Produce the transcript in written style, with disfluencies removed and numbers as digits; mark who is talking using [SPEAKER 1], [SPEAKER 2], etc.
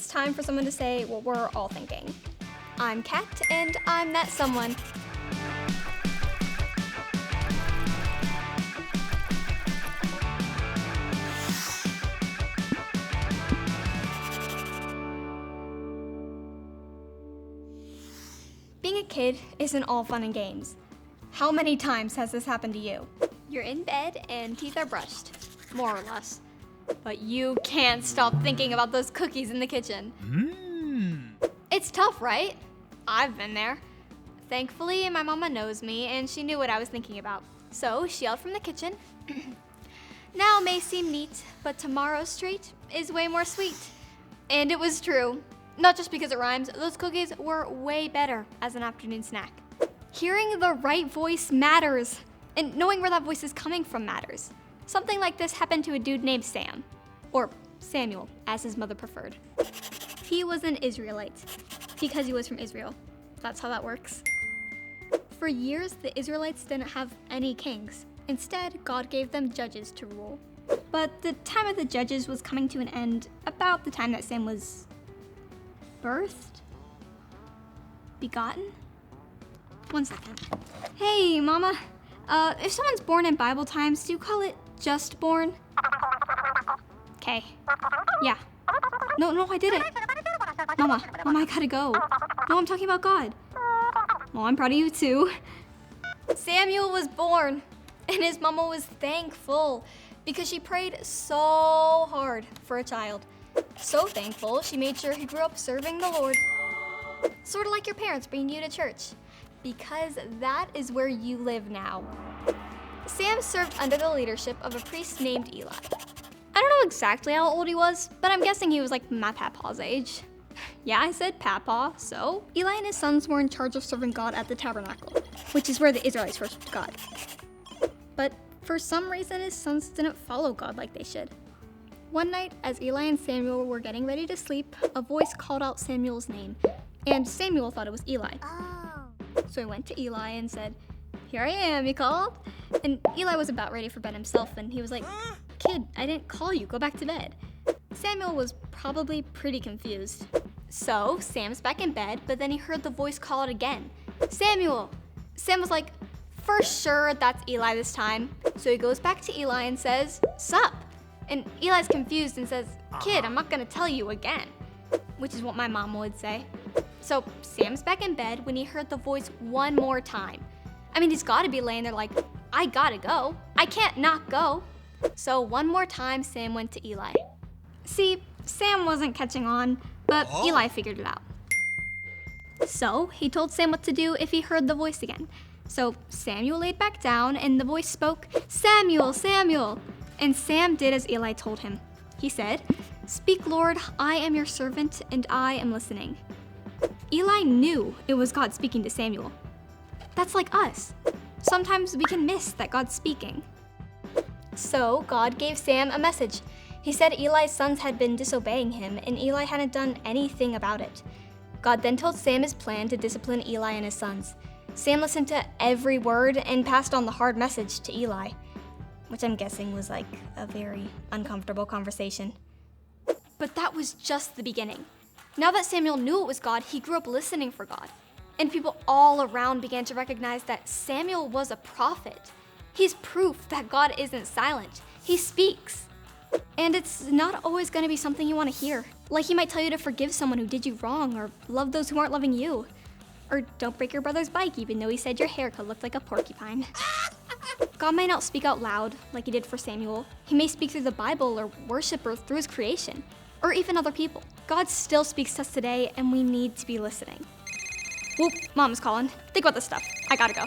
[SPEAKER 1] it's time for someone to say what we're all thinking. I'm Kat, and I'm that someone. Being a kid isn't all fun and games. How many times has this happened to you? You're in bed and teeth are brushed, more or less. But you can't stop thinking about those cookies in the kitchen. It's tough, right? I've been there. Thankfully, my mama knows me and she knew what I was thinking about. So she yelled from the kitchen, "Now may seem neat, but tomorrow's treat is way more sweet." And it was true. Not just because it rhymes, those cookies were way better as an afternoon snack. Hearing the right voice matters, and knowing where that voice is coming from matters. Something like this happened to a dude named Sam, or Samuel, as his mother preferred. He was an Israelite, because he was from Israel. That's how that works. For years, the Israelites didn't have any kings. Instead, God gave them judges to rule. But the time of the judges was coming to an end about the time that Sam was birthed? Begotten? One second. Hey, Mama. If someone's born in Bible times, do you call it just born? Okay. Yeah. No, I didn't. Mama, I gotta go. No, I'm talking about God. Well, I'm proud of you too. Samuel was born, and his mama was thankful because she prayed so hard for a child. So thankful, she made sure he grew up serving the Lord. Sort of like your parents bringing you to church, because that is where you live now. Sam served under the leadership of a priest named Eli. I don't know exactly how old he was, but I'm guessing he was like my papa's age. Yeah, I said papa, so Eli and his sons were in charge of serving God at the tabernacle, which is where the Israelites worshiped God. But for some reason, his sons didn't follow God like they should. One night, as Eli and Samuel were getting ready to sleep, a voice called out Samuel's name, and Samuel thought it was Eli. So he went to Eli and said, "Here I am," he called. And Eli was about ready for bed himself, and he was like, "Kid, I didn't call you, go back to bed." Samuel was probably pretty confused. So Sam's back in bed, but then he heard the voice call out again, "Samuel!" Sam was like, for sure that's Eli this time. So he goes back to Eli and says, "Sup?" And Eli's confused and says, "Kid, I'm not gonna tell you again," which is what my mom would say. So Sam's back in bed when he heard the voice one more time. I mean, he's gotta be laying there like, I gotta go. I can't not go. So one more time, Sam went to Eli. See, Sam wasn't catching on, but Eli figured it out. So he told Sam what to do if he heard the voice again. So Samuel laid back down and the voice spoke, "Samuel, Samuel." And Sam did as Eli told him. He said, "Speak, Lord, I am your servant and I am listening." Eli knew it was God speaking to Samuel. That's like us. Sometimes we can miss that God's speaking. So God gave Sam a message. He said Eli's sons had been disobeying him and Eli hadn't done anything about it. God then told Sam his plan to discipline Eli and his sons. Sam listened to every word and passed on the hard message to Eli, which I'm guessing was like a very uncomfortable conversation. But that was just the beginning. Now that Samuel knew it was God, he grew up listening for God. And people all around began to recognize that Samuel was a prophet. He's proof that God isn't silent. He speaks. And it's not always going to be something you want to hear. Like he might tell you to forgive someone who did you wrong, or love those who aren't loving you. Or don't break your brother's bike even though he said your haircut looked like a porcupine. God may not speak out loud like he did for Samuel. He may speak through the Bible or worship or through his creation, or even other people. God still speaks to us today and we need to be listening. Whoop, Mom's calling. Think about this stuff. I gotta go.